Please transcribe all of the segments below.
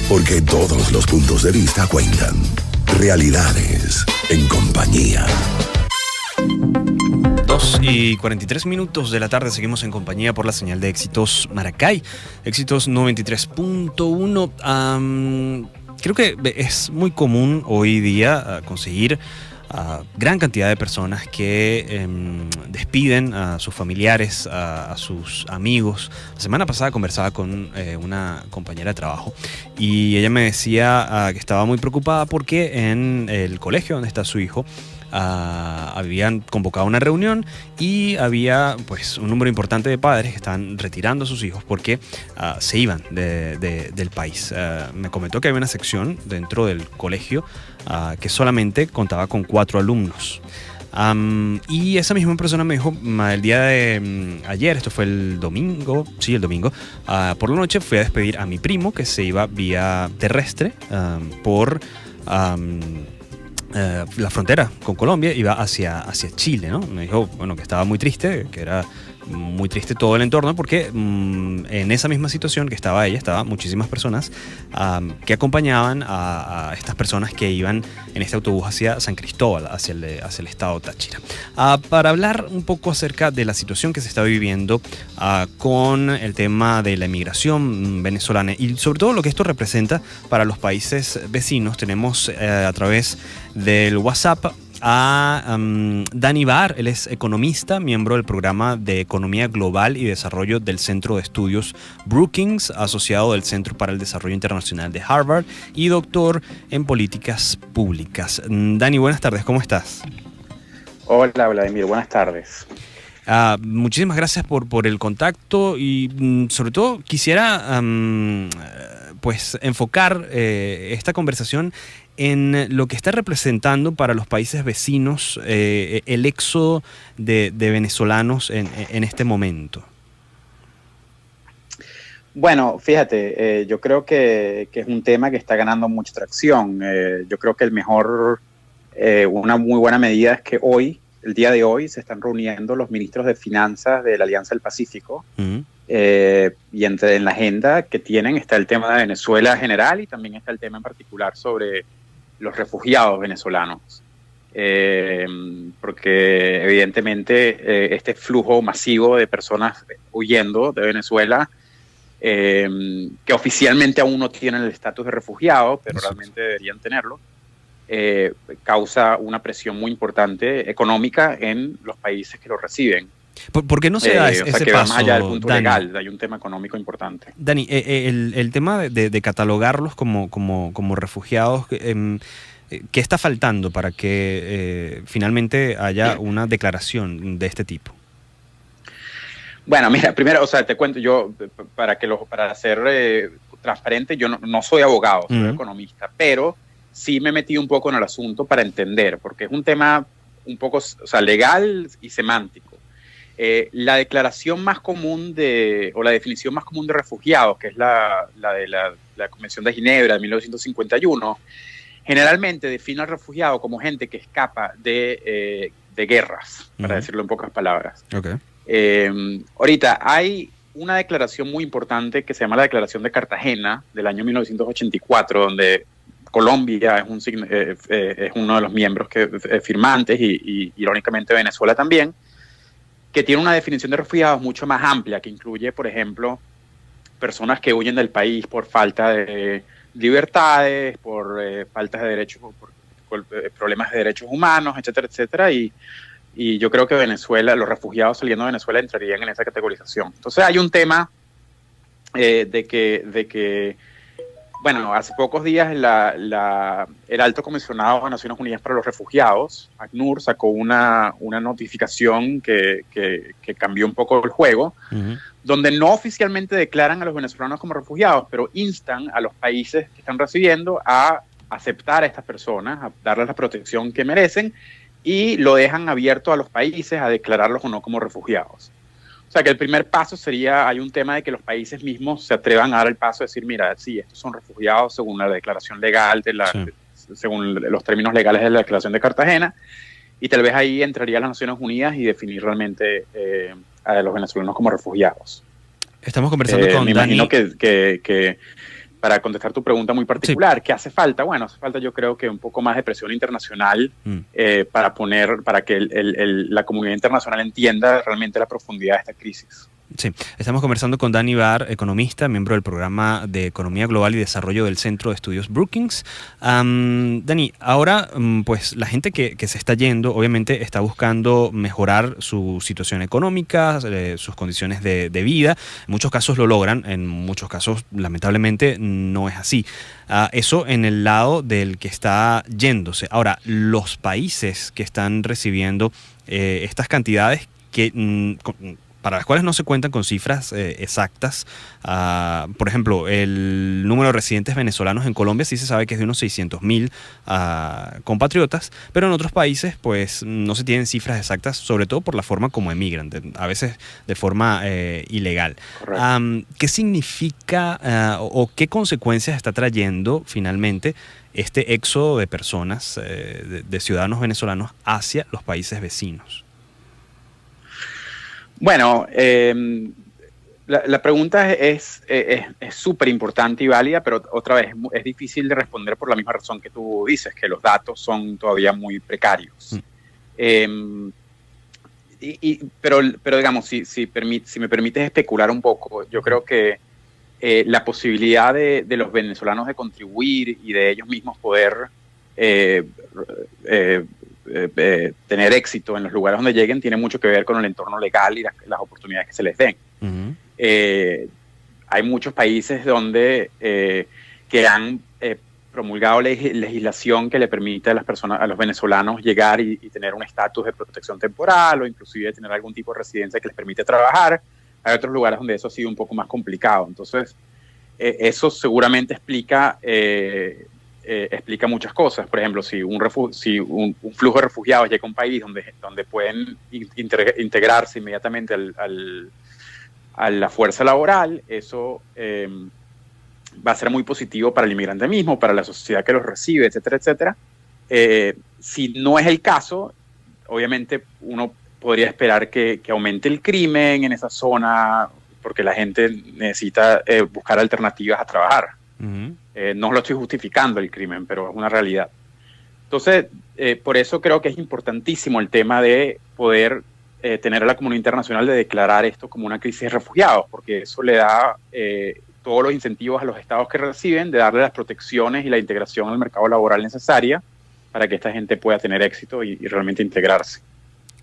Porque todos los puntos de vista cuentan. Realidades en compañía. 2:43 de la tarde, seguimos en compañía por la señal de Éxitos Maracay, Éxitos 93.1. Creo que es muy común hoy día conseguir a gran cantidad de personas que despiden a sus familiares, a sus amigos. La semana pasada conversaba con una compañera de trabajo y ella me decía que estaba muy preocupada porque en el colegio donde está su hijo habían convocado una reunión y había pues un número importante de padres que estaban retirando a sus hijos porque se iban del país. Me comentó que había una sección dentro del colegio que solamente contaba con 4 alumnos. Y esa misma persona me dijo, el día de ayer, esto fue el domingo, por la noche fui a despedir a mi primo que se iba vía terrestre por la frontera con Colombia, iba hacia Chile, ¿no? Me dijo, bueno, que estaba muy triste, que era muy triste todo el entorno porque en esa misma situación que estaba ella, estaban muchísimas personas que acompañaban a estas personas que iban en este autobús hacia San Cristóbal, hacia el estado Táchira. Para hablar un poco acerca de la situación que se está viviendo con el tema de la emigración venezolana y sobre todo lo que esto representa para los países vecinos, tenemos a través del WhatsApp a Dani Bar. Él es economista, miembro del programa de Economía Global y Desarrollo del Centro de Estudios Brookings, asociado del Centro para el Desarrollo Internacional de Harvard y doctor en Políticas Públicas. Dani, buenas tardes, ¿cómo estás? Hola, Vladimir, buenas tardes. Muchísimas gracias por el contacto y sobre todo quisiera pues enfocar esta conversación en lo que está representando para los países vecinos el éxodo de venezolanos en este momento. Bueno, fíjate, yo creo que es un tema que está ganando mucha tracción. Yo creo que una muy buena medida es que el día de hoy, se están reuniendo los ministros de Finanzas de la Alianza del Pacífico. Uh-huh. Y en la agenda que tienen está el tema de Venezuela general y también está el tema en particular sobre los refugiados venezolanos, porque evidentemente este flujo masivo de personas huyendo de Venezuela, que oficialmente aún no tienen el estatus de refugiado, pero realmente deberían tenerlo, causa una presión muy importante económica en los países que lo reciben. ¿Por qué no se da ese o sea, que paso, va más allá del punto Dani? legal, hay un tema económico importante. Dani, el tema de catalogarlos como refugiados, ¿qué está faltando para que finalmente haya una declaración de este tipo? Bueno, mira, primero, o sea, te cuento, yo, para ser transparente, yo no soy abogado, soy economista, pero sí me he metido un poco en el asunto para entender, porque es un tema un poco, o sea, legal y semántico. La declaración más común o la definición más común de refugiados, que es la de la Convención de Ginebra de 1951, generalmente define al refugiado como gente que escapa de guerras, para decirlo en pocas palabras. Okay. Ahorita hay una declaración muy importante que se llama la Declaración de Cartagena del año 1984, donde Colombia es uno de los miembros firmantes y irónicamente Venezuela también, que tiene una definición de refugiados mucho más amplia, que incluye, por ejemplo, personas que huyen del país por falta de libertades, por faltas de derechos, por problemas de derechos humanos, etcétera, etcétera, y yo creo que los refugiados saliendo de Venezuela entrarían en esa categorización. Entonces hay un tema de que bueno, hace pocos días el Alto Comisionado de Naciones Unidas para los Refugiados, ACNUR, sacó una notificación que cambió un poco el juego, donde no oficialmente declaran a los venezolanos como refugiados, pero instan a los países que están recibiendo a aceptar a estas personas, a darles la protección que merecen, y lo dejan abierto a los países a declararlos o no como refugiados. O sea que el primer paso hay un tema de que los países mismos se atrevan a dar el paso de decir, mira, sí, estos son refugiados según la declaración legal, según los términos legales de la Declaración de Cartagena, y tal vez ahí entraría las Naciones Unidas y definir realmente a los venezolanos como refugiados. Estamos conversando con me Dani. imagino que para contestar tu pregunta muy particular, ¿qué hace falta? Bueno, hace falta yo creo que un poco más de presión internacional para que la comunidad internacional entienda realmente la profundidad de esta crisis. Sí, estamos conversando con Dani Bahar, economista, miembro del programa de Economía Global y Desarrollo del Centro de Estudios Brookings. Dani, ahora pues la gente que se está yendo obviamente está buscando mejorar su situación económica, sus condiciones de vida. En muchos casos lo logran, en muchos casos lamentablemente no es así. Eso en el lado del que está yéndose. Ahora, los países que están recibiendo estas cantidades para las cuales no se cuentan con cifras exactas. Por ejemplo, el número de residentes venezolanos en Colombia sí se sabe que es de unos 600.000 compatriotas, pero en otros países pues no se tienen cifras exactas, sobre todo por la forma como emigran, a veces de forma ilegal. ¿Qué significa o qué consecuencias está trayendo finalmente este éxodo de personas, de ciudadanos venezolanos hacia los países vecinos? Bueno, la pregunta es súper importante y válida, pero otra vez es difícil de responder por la misma razón que tú dices, que los datos son todavía muy precarios. Pero digamos, si me permites especular un poco, yo creo que la posibilidad de los venezolanos de contribuir y de ellos mismos poder tener éxito en los lugares donde lleguen tiene mucho que ver con el entorno legal y las oportunidades que se les den. Hay muchos países donde que han promulgado legislación que le permite a los venezolanos llegar y tener un estatus de protección temporal o inclusive tener algún tipo de residencia que les permite trabajar. Hay otros lugares donde eso ha sido un poco más complicado. Entonces, eso seguramente explica muchas cosas. Por ejemplo, si un flujo de refugiados llega a un país donde pueden integrarse inmediatamente a la fuerza laboral, eso va a ser muy positivo para el inmigrante mismo, para la sociedad que los recibe, etcétera, etcétera. Si no es el caso, obviamente uno podría esperar que aumente el crimen en esa zona, porque la gente necesita buscar alternativas a trabajar. No lo estoy justificando el crimen, pero es una realidad. Entonces, por eso creo que es importantísimo el tema de poder tener a la comunidad internacional de declarar esto como una crisis de refugiados, porque eso le da todos los incentivos a los estados que reciben de darle las protecciones y la integración al mercado laboral necesaria para que esta gente pueda tener éxito y realmente integrarse.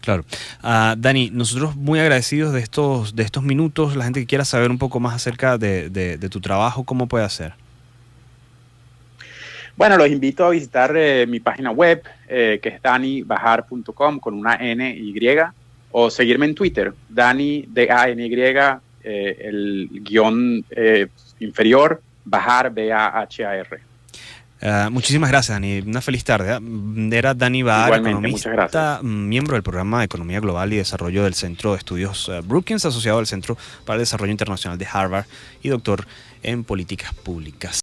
Claro. Dani, nosotros muy agradecidos de estos minutos. La gente que quiera saber un poco más acerca de tu trabajo, ¿cómo puede hacer? Bueno, los invito a visitar mi página web, que es danibahar.com con una N-Y, o seguirme en Twitter, Dani, D-A-N-Y, el guión inferior, Bahar, B-A-H-A-R. Muchísimas gracias, Dani. Una feliz tarde. Era Dani Bahar, economista, miembro del programa de Economía Global y Desarrollo del Centro de Estudios Brookings, asociado al Centro para el Desarrollo Internacional de Harvard y doctor en Políticas Públicas.